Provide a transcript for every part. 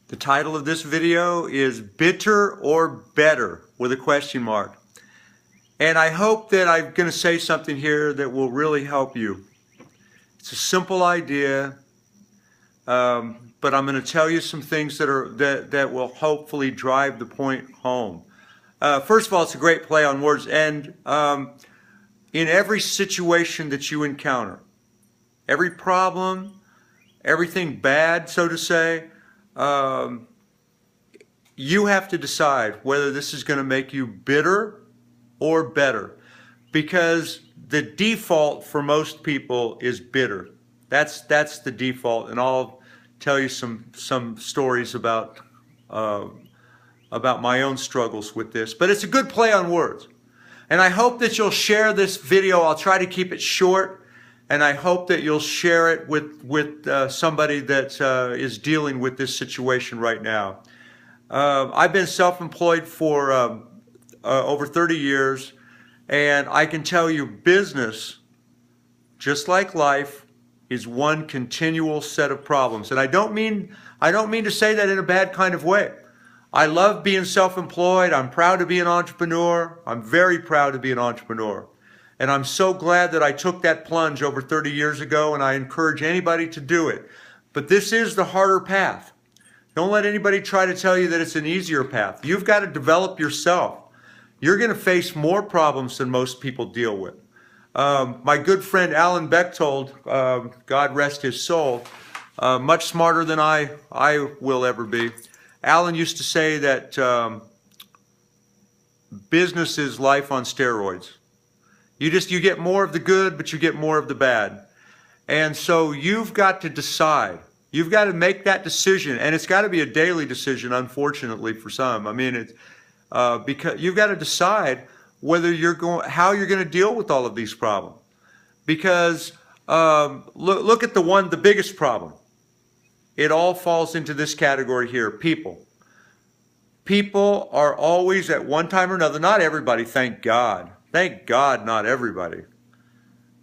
The title of this video is Bitter or Better with a question mark. And I hope that I'm going to say something here that will really help you. It's a simple idea, but I'm going to tell you some things that will hopefully drive the point home. First of all, it's a great play on words, and in every situation that you encounter, every problem, everything bad, so to say, you have to decide whether this is going to make you bitter or better, because the default for most people is bitter. That's the default, and I'll tell you some stories about my own struggles with this. But it's a good play on words, and I hope that you'll share this video. I'll try to keep it short, and I hope that you'll share it with somebody that is dealing with this situation right now. I've been self-employed for over 30 years, and I can tell you business, just like life, is one continual set of problems. And I don't mean to say that in a bad kind of way. I love being self-employed. I'm proud to be an entrepreneur. I'm very proud to be an entrepreneur. And I'm so glad that I took that plunge over 30 years ago, and I encourage anybody to do it. But this is the harder path. Don't let anybody try to tell you that it's an easier path. You've got to develop yourself. You're going to face more problems than most people deal with. My good friend Alan Bechtold, God rest his soul, much smarter than I will ever be. Alan used to say that business is life on steroids. You get more of the good, but you get more of the bad. And so you've got to decide. You've got to make that decision, and it's got to be a daily decision, unfortunately, for some. I mean, it's because you've got to decide whether how you're going to deal with all of these problems. Because look at the biggest problem. It all falls into this category here: people. People are always, at one time or another, not everybody, thank God. Thank God, not everybody.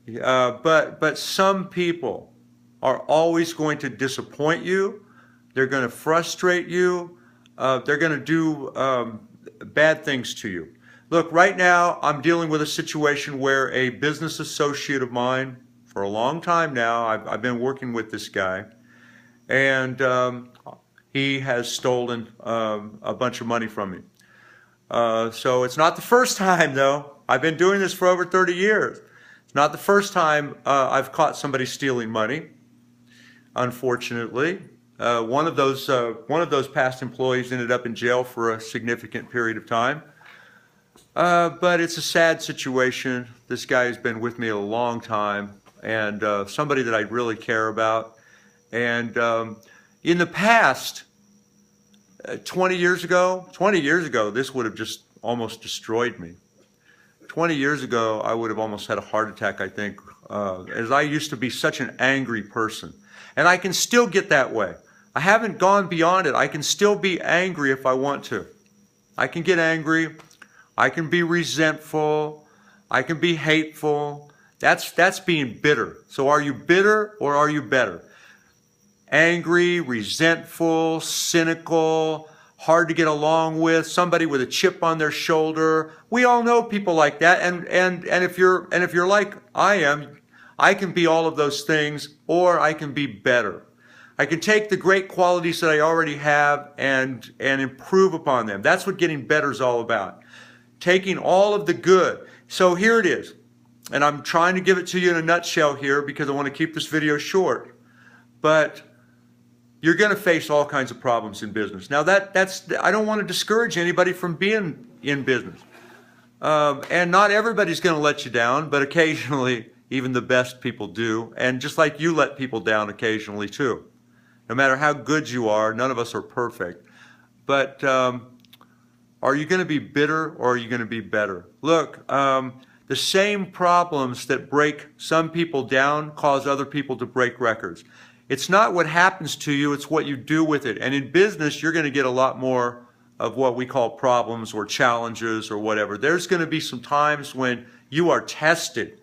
But some people are always going to disappoint you. They're going to frustrate you. They're going to do bad things to you. Look, right now I'm dealing with a situation where a business associate of mine, for a long time now, I've been working with this guy, and he has stolen a bunch of money from me. So it's not the first time, though. I've been doing this for over 30 years. It's not the first time I've caught somebody stealing money. Unfortunately, one of those past employees ended up in jail for a significant period of time. But it's a sad situation. This guy has been with me a long time, and somebody that I really care about. And in the past, 20 years ago, this would have just almost destroyed me. 20 years ago, I would have almost had a heart attack, I think, as I used to be such an angry person. And I can still get that way. I haven't gone beyond it. I can still be angry if I want to. I can get angry. I can be resentful. I can be hateful. That's being bitter. So are you bitter or are you better? Angry, resentful, cynical, hard to get along with, somebody with a chip on their shoulder. We all know people like that. And if you're like I am, I can be all of those things, or I can be better. I can take the great qualities that I already have and improve upon them. That's what getting better is all about. Taking all of the good. So here it is. And I'm trying to give it to you in a nutshell here because I want to keep this video short. But you're going to face all kinds of problems in business. Now I don't want to discourage anybody from being in business. And not everybody's going to let you down, but occasionally even the best people do. And just like you let people down occasionally too. No matter how good you are, none of us are perfect. But are you going to be bitter or are you going to be better? Look, the same problems that break some people down cause other people to break records. It's not what happens to you, it's what you do with it. And in business, you're going to get a lot more of what we call problems or challenges or whatever. There's going to be some times when you are tested.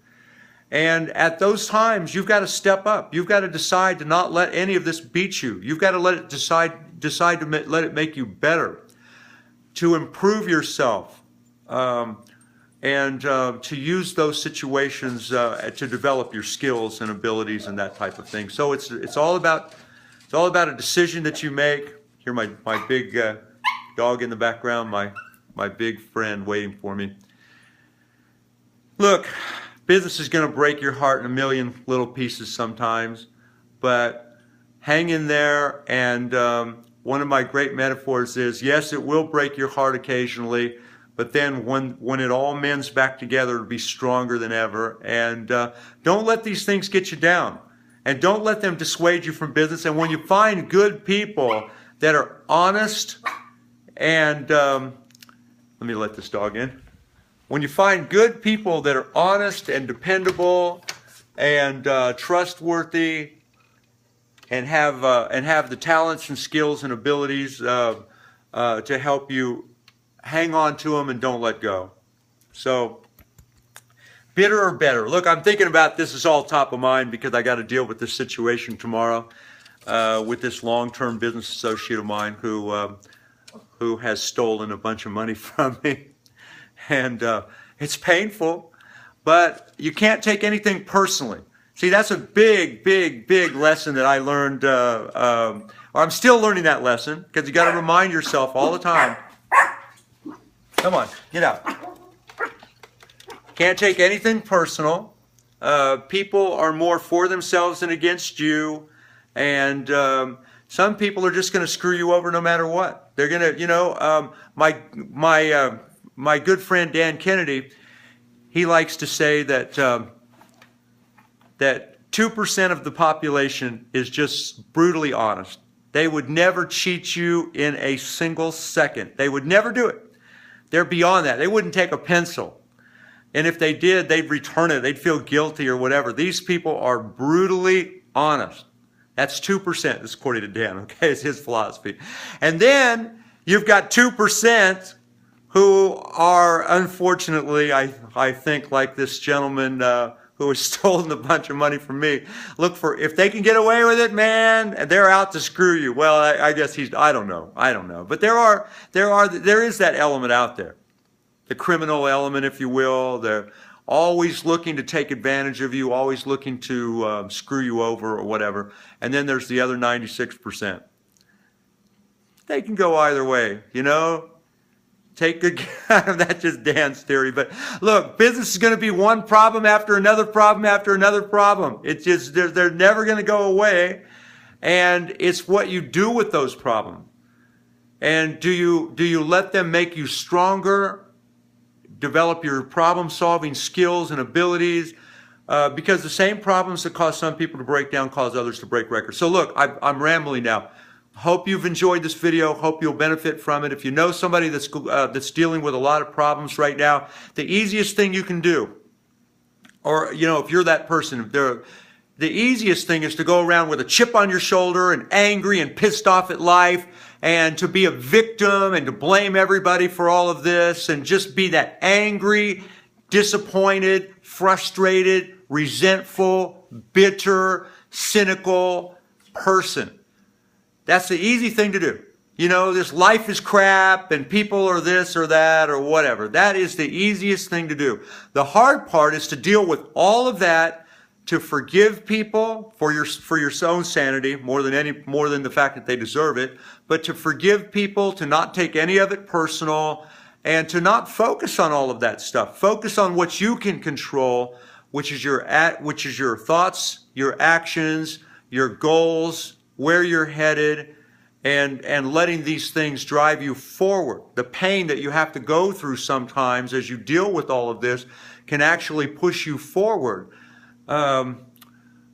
And at those times, you've got to step up. You've got to decide to not let any of this beat you. You've got to let it decide to let it make you better, to improve yourself, and to use those situations to develop your skills and abilities and that type of thing. So it's all about a decision that you make. Here, my big dog in the background, my big friend waiting for me. Look, business is going to break your heart in a million little pieces sometimes, but hang in there. And one of my great metaphors is, yes, it will break your heart occasionally, but then when it all mends back together, it'll be stronger than ever. And don't let these things get you down, and don't let them dissuade you from business. And when you find good people that are honest and let me let this dog in. When you find good people that are honest and dependable and trustworthy and have the talents and skills and abilities to help you, hang on to them and don't let go. So, bitter or better? Look, I'm thinking about this. Is all top of mind because I got to deal with this situation tomorrow with this long-term business associate of mine who has stolen a bunch of money from me. And it's painful, but you can't take anything personally. See, that's a big, big, big lesson that I learned, or I'm still learning that lesson, because you got to remind yourself all the time. Come on, get out. Can't take anything personal. People are more for themselves than against you, and some people are just going to screw you over no matter what. They're going to, my good friend Dan Kennedy, he likes to say that that 2% of the population is just brutally honest. They would never cheat you in a single second. They would never do it. They're beyond that. They wouldn't take a pencil. And if they did, they'd return it. They'd feel guilty or whatever. These people are brutally honest. That's 2%. This is according to Dan, okay? It's his philosophy. And then you've got 2% who are, unfortunately, I think, like this gentleman who has stolen a bunch of money from me. Look for, if they can get away with it, man, they're out to screw you. Well, I guess I don't know. But there is that element out there. The criminal element, if you will. They're always looking to take advantage of you, always looking to screw you over or whatever. And then there's the other 96%. They can go either way, you know. Take good care of that, just Dan's theory. But look, business is going to be one problem after another problem after another problem. It's just, they're never going to go away. And it's what you do with those problems. And do you let them make you stronger, develop your problem-solving skills and abilities? Because the same problems that cause some people to break down cause others to break records. So look, I'm rambling now. Hope you've enjoyed this video. Hope you'll benefit from it. If you know somebody that's dealing with a lot of problems right now, the easiest thing you can do, or you know, if you're that person, the easiest thing is to go around with a chip on your shoulder and angry and pissed off at life, and to be a victim and to blame everybody for all of this, and just be that angry, disappointed, frustrated, resentful, bitter, cynical person. That's the easy thing to do. You know, this life is crap and people are this or that or whatever. That is the easiest thing to do. The hard part is to deal with all of that, to forgive people for your own sanity, more than the fact that they deserve it, but to forgive people, to not take any of it personal, and to not focus on all of that stuff. Focus on what you can control, which is your thoughts, your actions, your goals, where you're headed, and letting these things drive you forward. The pain that you have to go through sometimes as you deal with all of this can actually push you forward.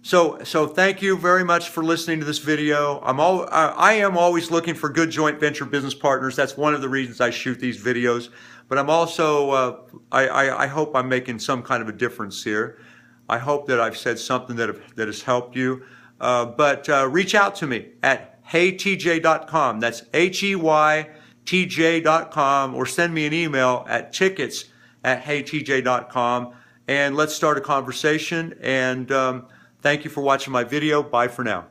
So thank you very much for listening to this video. I am always looking for good joint venture business partners. That's one of the reasons I shoot these videos. But I'm also, I hope I'm making some kind of a difference here. I hope that I've said something that has helped you. But reach out to me at heytj.com. That's HEYTJ.com, or send me an email at tickets@heytj.com, and let's start a conversation. And thank you for watching my video. Bye for now.